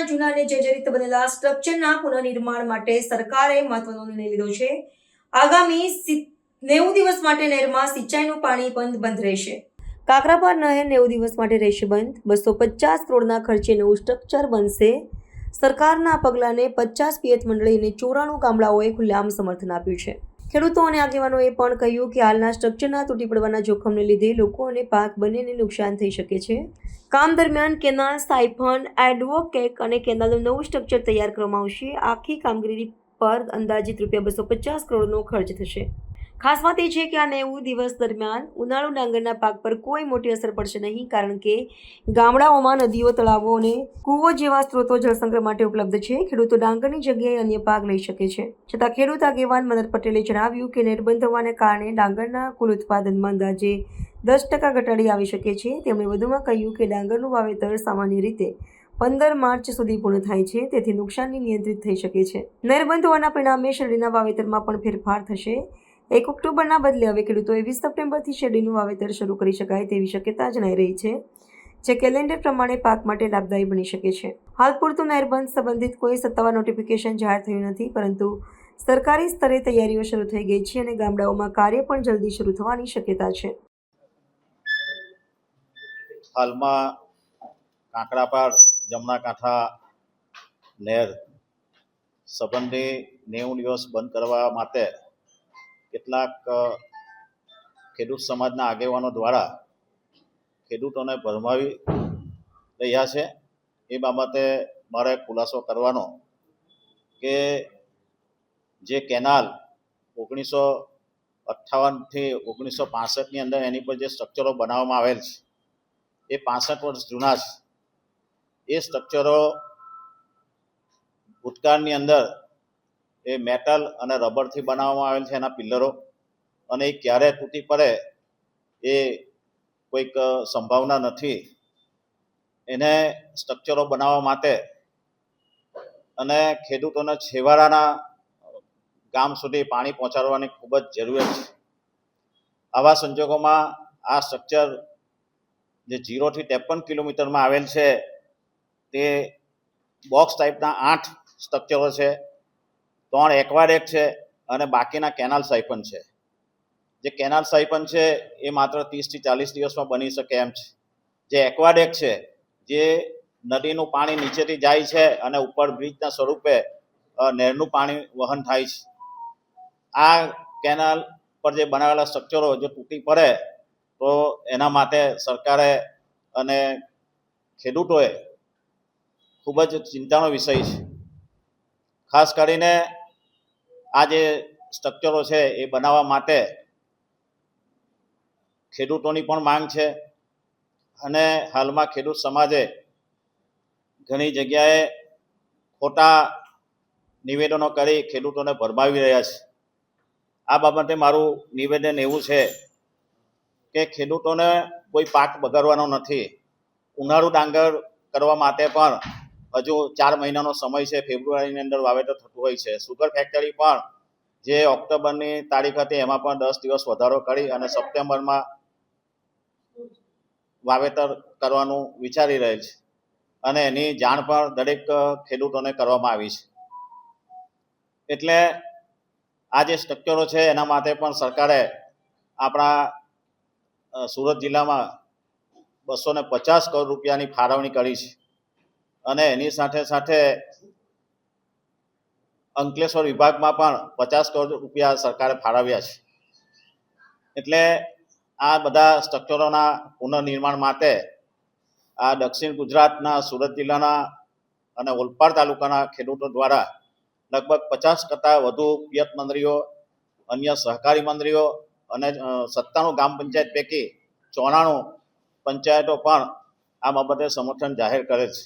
જૂના અને જર્જરિત બનેલા સ્ટ્રક્ચરના પુનઃનિર્માણ માટે સરકારે મહત્વનો નિર્ણય લીધો છે. આગામી 90 દિવસ માટે નહેરમાં સિંચાઈનું પાણી બંધ રહેશે. કાકરાપાર નહેર 90 દિવસ માટે રહેશે બંધ. 250 કરોડના ખર્ચે નવું સ્ટ્રક્ચર બનશે. સરકારના આ પગલાંને 50 પિયત મંડળી અને 94 ગામડાઓએ ખુલ્લેઆમ સમર્થન આપ્યું છે. ખેડૂતો અને આગેવાનોએ પણ કહ્યું કે હાલના સ્ટ્રક્ચરના તૂટી પડવાના જોખમને લીધે લોકો અને પાક બંનેને નુકસાન થઈ શકે છે. કામ દરમિયાન કેનાલ, સાયફન, એડવોકેક અને કેનાલનું નવું સ્ટ્રક્ચર તૈયાર કરવામાં આવશે. આખી કામગીરી પર અંદાજિત ₹250 કરોડનો ખર્ચ થશે. ખાસ વાત એ છે કે આ 90 દિવસ દરમિયાન ઉનાળુ ડાંગરના પાક પર કોઈ મોટી અસર પડશે નહીં, કારણ કે ગામડાઓમાં નદીઓ, તળાવો અને કૂવો જેવા સ્ત્રોતો જળસંગ્રહ માટે ઉપલબ્ધ છે. ખેડૂતો ડાંગરની જગ્યાએ અન્ય પાક લઈ શકે છે. છતાં ખેડૂત આગેવાન મનર પટેલે જણાવ્યું કે નહેર બંધ હોવાને કારણે ડાંગરના કુલ ઉત્પાદનમાં અંદાજે 10% ઘટાડી આવી શકે છે. તેમણે વધુમાં કહ્યું કે ડાંગરનું વાવેતર સામાન્ય રીતે 15 માર્ચ સુધી પૂર્ણ થાય છે, તેથી નુકસાનની નિયંત્રિત થઈ શકે છે. નહેર બંધ હોવાના પરિણામે શેરડીના વાવેતરમાં પણ ફેરફાર થશે. 1 ઓક્ટોબરના બદલે હવે ખેડૂતોએ 20 સપ્ટેમ્બરથી શેરડીનું વાવેતર શરૂ કરી શકાય તેવી શક્યતા જણાઈ રહી છે, જે કેલેન્ડર પ્રમાણે પાક માટે લાભદાયી બની શકે છે. હાલ પૂરતું નહેર બંધ સંબંધિત કોઈ સત્તાવાર નોટિફિકેશન જાહેર થયું નથી, પરંતુ સરકારી સ્તરે તૈયારીઓ શરૂ થઈ ગઈ છે અને ગામડાઓમાં કાર્ય પણ જલ્દી શરૂ થવાની શક્યતા છે. હાલમાં કાંકરાપાર જમણા કાંઠા નહેર સંબંધી 90 દિવસ બંધ કરવા માટે કેટલાક ખેડૂત સમાજના આગેવાનો દ્વારા ખેડૂતોને ભરમાવી રહ્યા છે. એ બાબતે મારે ખુલાસો કરવાનો કે જે કેનાલ 1958થી 1965ની અંદર એની પર જે સ્ટ્રક્ચરો બનાવવામાં આવેલ છે એ 65 વર્ષ જૂના છે. એ સ્ટ્રક્ચરો ભૂતકાળની અંદર એ મેટલ અને રબરથી બનાવવામાં આવેલ છે, એના પિલ્લરો, અને એ ક્યારે તૂટી પડે એ કોઈક સંભાવના નથી. એને સ્ટ્રક્ચરો બનાવવા માટે અને ખેડૂતોને છેવાડાના ગામ સુધી પાણી પહોંચાડવાની ખૂબ જ જરૂરિયાત છે. આવા સંજોગોમાં આ સ્ટ્રક્ચર જે 0 થી 53 કિલોમીટરમાં આવેલ છે તે બોક્સ ટાઈપના 8 સ્ટ્રક્ચરો છે. 3 એક્વાડેક છે અને બાકીના કેનાલ સાયફન છે. જે કેનાલ સાયફન છે એ માત્ર 30 થી 40 દિવસમાં બની શકે એમ છે. જે એક્વાડેક છે જે નદીનું પાણી નીચેથી જાય છે અને ઉપર બ્રિજના સ્વરૂપે નહેરનું પાણી વહન થાય છે. આ કેનાલ પર જે બનાવેલા સ્ટ્રક્ચરો જો તૂટી પડે તો એના માટે સરકારે અને ખેડૂતોએ ખૂબ જ ચિંતાનો વિષય છે. ખાસ કરીને આ જે સ્ટ્રક્ચરો છે એ બનાવવા માટે ખેડૂતોની પણ માંગ છે અને હાલમાં ખેડૂત સમાજે ઘણી જગ્યાએ ખોટા નિવેદનો કરી ખેડૂતોને ભરમાવી રહ્યા છે. આ બાબતે મારું નિવેદન એવું છે કે ખેડૂતોને કોઈ પાક બગાડવાનો નથી. ઉનાળુ ડાંગર કરવા માટે પણ હજુ 4 મહિનાનો સમય છે. ફેબ્રુઆરીની અંદર વાવેતર થતું હોય છે. સુગર ફેક્ટરી પણ જે ઓક્ટોબરની તારીખ હતી એમાં પણ 10 દિવસ વધારો કરી અને સપ્ટેમ્બરમાં વાવેતર કરવાનું વિચારી રહેલ છે અને એની જાણ પણ દરેક ખેડૂતોને કરવામાં આવી છે. એટલે આ જે સ્ટ્રક્ચરો છે એના માટે પણ સરકારે આપણા સુરત જિલ્લામાં 250 કરોડ રૂપિયાની ફાળવણી કરી છે અને એની સાથે સાથે અંકલેશ્વર વિભાગમાં પણ 50 કરોડ રૂપિયા સરકારે ફાળવ્યા છે. એટલે આ બધા સ્ટ્રક્ચરોના પુનઃનિર્માણ માટે આ દક્ષિણ ગુજરાતના સુરત જિલ્લાના અને ઓલપાડ તાલુકાના ખેડૂતો દ્વારા લગભગ 50 કરતાં વધુ પિયત મંડળીઓ, અન્ય સહકારી મંડળીઓ અને 97 ગ્રામ પંચાયત પૈકી 94 પંચાયતો પણ આ બાબતે સમર્થન જાહેર કરે છે.